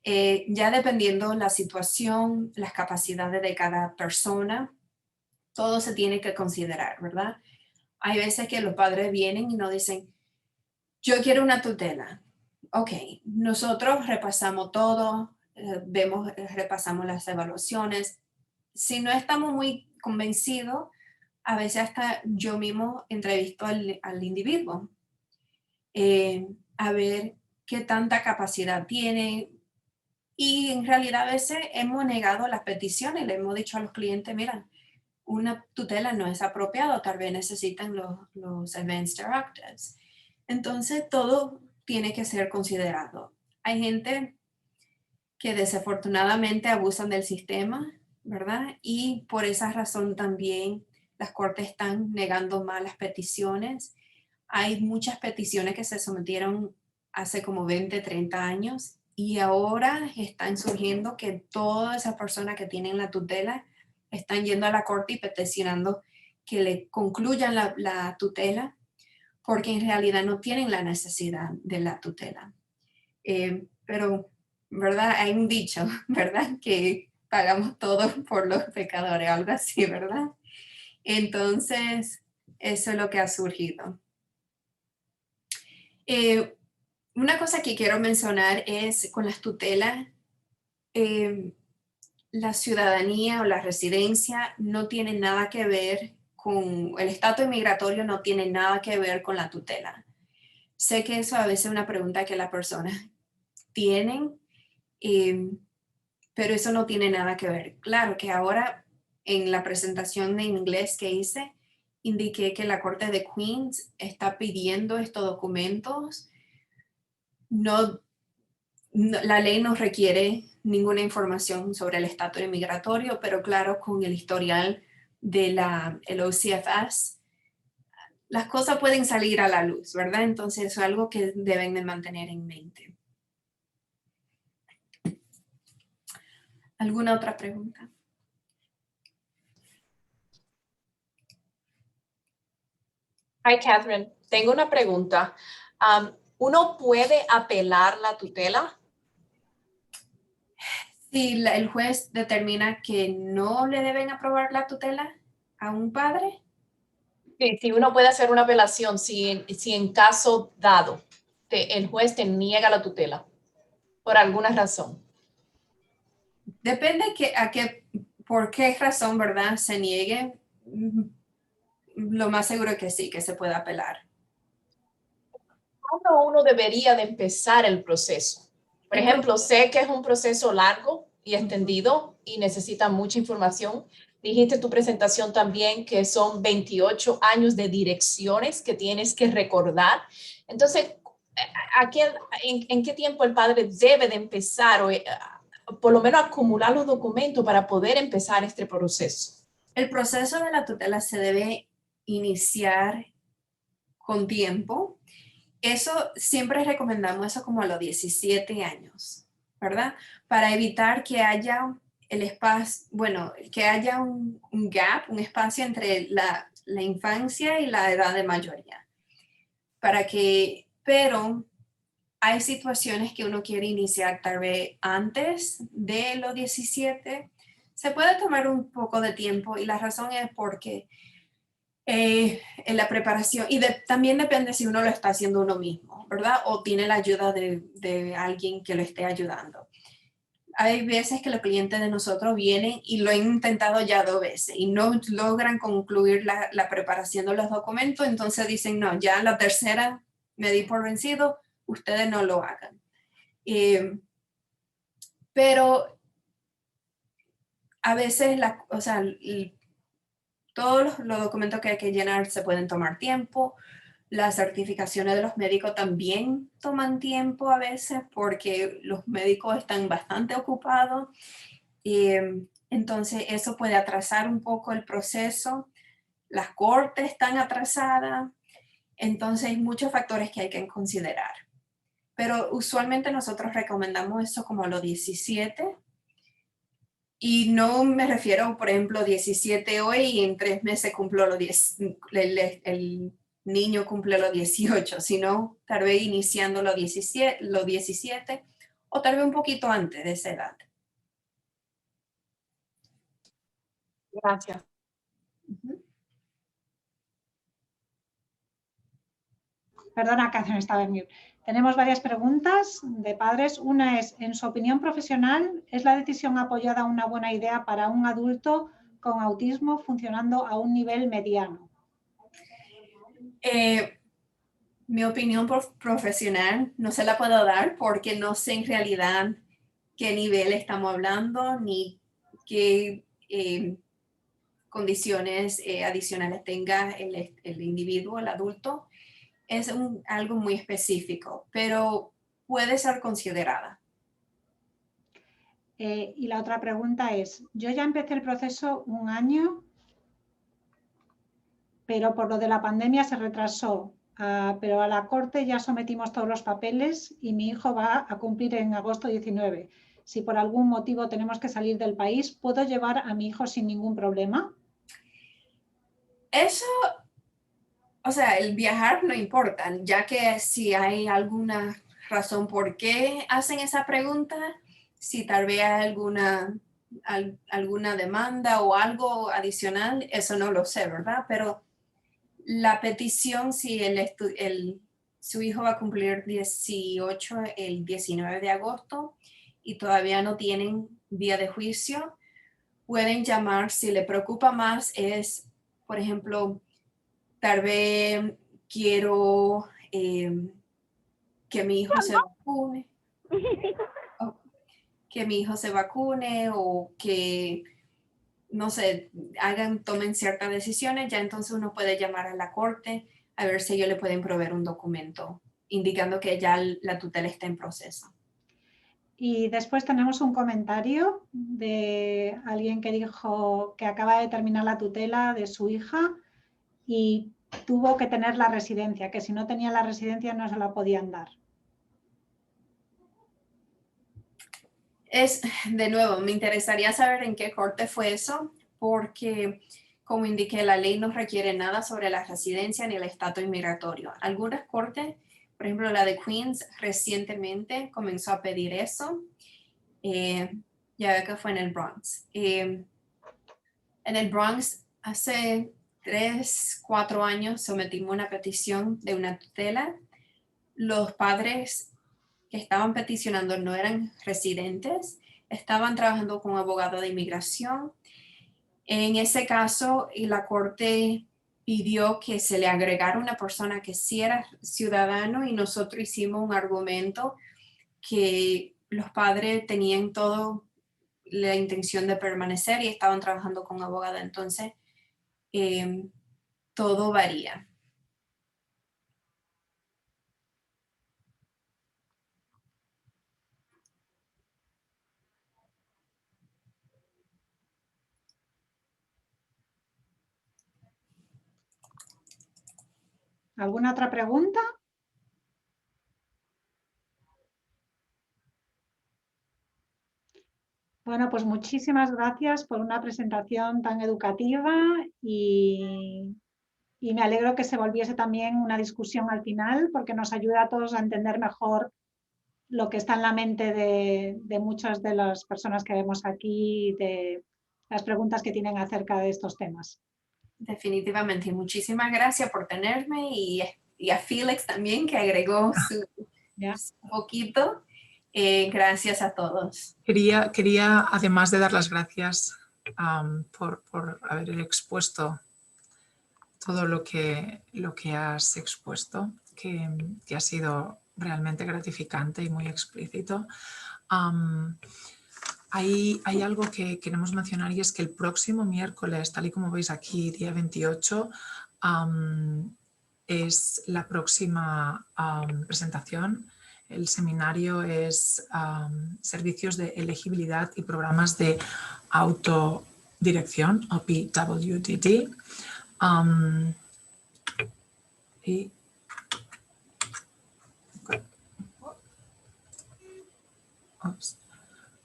ya dependiendo la situación, las capacidades de cada persona, todo se tiene que considerar, ¿verdad? Hay veces que los padres vienen y nos dicen, yo quiero una tutela. Ok, nosotros repasamos todo, repasamos las evaluaciones. Si no estamos muy convencidos, a veces hasta yo mismo entrevisto al individuo a ver qué tanta capacidad tiene. Y en realidad a veces hemos negado las peticiones, le hemos dicho a los clientes, mira, una tutela no es apropiado, tal vez necesitan los advanced directives. Entonces, todo tiene que ser considerado. Hay gente que desafortunadamente abusan del sistema, ¿verdad? Y por esa razón también las cortes están negando más las peticiones. Hay muchas peticiones que se sometieron hace como 20, 30 años y ahora están surgiendo que todas esas personas que tienen la tutela están yendo a la corte y peticionando que le concluyan la tutela porque en realidad no tienen la necesidad de la tutela. Pero, ¿verdad? Hay un dicho, ¿verdad? Que pagamos todos por los pecadores, algo así, ¿verdad? Entonces, eso es lo que ha surgido. Una cosa que quiero mencionar es con las tutelas, la ciudadanía o la residencia no tiene nada que ver con, el estatus migratorio no tiene nada que ver con la tutela. Sé que eso a veces es una pregunta que las personas tienen, pero eso no tiene nada que ver. Claro que ahora en la presentación en inglés que hice, indiqué que la Corte de Queens está pidiendo estos documentos. La ley no requiere ninguna información sobre el estatus migratorio, pero claro, con el historial de el OCFS, las cosas pueden salir a la luz, ¿verdad? Entonces eso es algo que deben de mantener en mente. ¿Alguna otra pregunta? Hi, Catherine. Tengo una pregunta. ¿Uno puede apelar la tutela? Si el juez determina que no le deben aprobar la tutela a un padre. Sí, si uno puede hacer una apelación, si en caso dado el juez te niega la tutela por alguna razón. Depende por qué razón, ¿verdad? Se niegue. Lo más seguro es que sí, que se pueda apelar. ¿Cuándo uno debería de empezar el proceso? Por ejemplo, sé que es un proceso largo y extendido y necesita mucha información. Dijiste en tu presentación también que son 28 años de direcciones que tienes que recordar. Entonces, ¿en qué tiempo el padre debe de empezar o por lo menos acumular los documentos para poder empezar este proceso? El proceso de la tutela se debe iniciar con tiempo. Eso siempre recomendamos eso como a los 17 años, ¿verdad? Para evitar que haya el espacio, bueno, que haya un gap, un espacio entre la infancia y la edad de mayoría. Pero hay situaciones que uno quiere iniciar tal vez antes de los 17. Se puede tomar un poco de tiempo y la razón es porque En la preparación, y también depende si uno lo está haciendo uno mismo, ¿verdad? O tiene la ayuda de alguien que lo esté ayudando. Hay veces que los clientes de nosotros vienen y lo han intentado ya 2 veces y no logran concluir la preparación de los documentos, entonces dicen, no, ya la tercera me di por vencido, ustedes no lo hagan. Pero a veces, todos los documentos que hay que llenar se pueden tomar tiempo. Las certificaciones de los médicos también toman tiempo a veces porque los médicos están bastante ocupados. Entonces eso puede atrasar un poco el proceso. Las cortes están atrasadas. Entonces hay muchos factores que hay que considerar. Pero usualmente nosotros recomendamos eso como a los 17. Y no me refiero, por ejemplo, 17 hoy y en 3 meses cumplo los 10, el niño cumple los 18, sino tal vez iniciando los 17 o tal vez un poquito antes de esa edad. Gracias. Perdona, Catherine, estaba en mute. Tenemos varias preguntas de padres. Una es, en su opinión profesional, ¿es la decisión apoyada una buena idea para un adulto con autismo funcionando a un nivel mediano? Mi opinión profesional no se la puedo dar porque no sé en realidad qué nivel estamos hablando ni qué condiciones adicionales tenga el individuo, el adulto. Es algo muy específico, pero puede ser considerada. Y la otra pregunta es, yo ya empecé el proceso 1 año, pero por lo de la pandemia se retrasó. Pero a la corte ya sometimos todos los papeles y mi hijo va a cumplir en agosto 19. Si por algún motivo tenemos que salir del país, ¿puedo llevar a mi hijo sin ningún problema? Eso, o sea, el viajar no importa, ya que si hay alguna razón por qué hacen esa pregunta, si tal vez hay alguna demanda o algo adicional, eso no lo sé, ¿verdad? Pero la petición, si su hijo va a cumplir 18 el 19 de agosto y todavía no tienen vía de juicio, pueden llamar. Si le preocupa más es, por ejemplo, tal vez quiero que mi hijo se vacune, o que, no sé, tomen ciertas decisiones, ya entonces uno puede llamar a la corte a ver si ellos le pueden proveer un documento indicando que ya la tutela está en proceso. Y después tenemos un comentario de alguien que dijo que acaba de terminar la tutela de su hija y tuvo que tener la residencia, que si no tenía la residencia no se la podían dar. De nuevo, me interesaría saber en qué corte fue eso, porque como indiqué, la ley no requiere nada sobre la residencia ni el estatus inmigratorio. Algunas cortes, por ejemplo la de Queens, recientemente comenzó a pedir eso. Ya ve que fue en el Bronx. En el Bronx, hace 3-4 años, sometimos una petición de una tutela. Los padres que estaban peticionando no eran residentes, estaban trabajando con un abogado de inmigración. En ese caso, la corte pidió que se le agregara una persona que sí era ciudadano y nosotros hicimos un argumento que los padres tenían toda la intención de permanecer y estaban trabajando con un abogado. Entonces, todo varía. ¿Alguna otra pregunta? Bueno, pues muchísimas gracias por una presentación tan educativa y me alegro que se volviese también una discusión al final porque nos ayuda a todos a entender mejor lo que está en la mente de muchas de las personas que vemos aquí, de las preguntas que tienen acerca de estos temas. Definitivamente. Muchísimas gracias por tenerme y a Felix también que agregó su poquito. Gracias a todos. Quería, además de dar las gracias por haber expuesto todo lo que has expuesto, que ha sido realmente gratificante y muy explícito. Hay algo que queremos mencionar y es que el próximo miércoles, tal y como veis aquí, día 28, es la próxima presentación. El seminario es Servicios de Elegibilidad y Programas de Autodirección, o PWDD.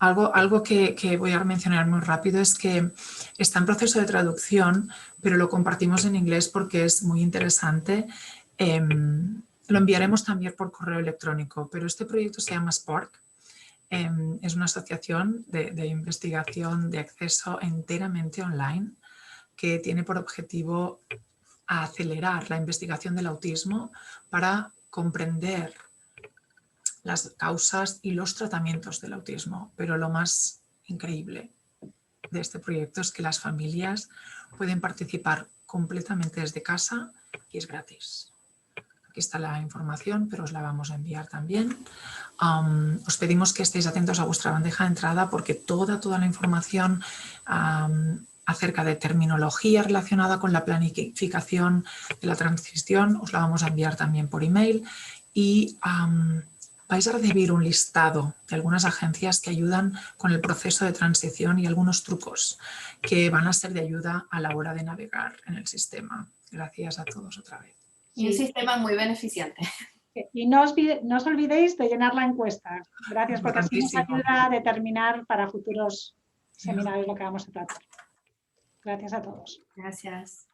Algo que voy a mencionar muy rápido es que está en proceso de traducción, pero lo compartimos en inglés porque es muy interesante. Lo enviaremos también por correo electrónico, pero este proyecto se llama Spark. Es una asociación de investigación de acceso enteramente online que tiene por objetivo acelerar la investigación del autismo para comprender las causas y los tratamientos del autismo. Pero lo más increíble de este proyecto es que las familias pueden participar completamente desde casa y es gratis. Aquí está la información, pero os la vamos a enviar también. Os pedimos que estéis atentos a vuestra bandeja de entrada porque toda la información acerca de terminología relacionada con la planificación de la transición os la vamos a enviar también por email y vais a recibir un listado de algunas agencias que ayudan con el proceso de transición y algunos trucos que van a ser de ayuda a la hora de navegar en el sistema. Gracias a todos otra vez. Y un sistema muy beneficiante. Y no os olvidéis de llenar la encuesta. Gracias, porque así nos ayuda a determinar para futuros seminarios lo que vamos a tratar. Gracias a todos. Gracias.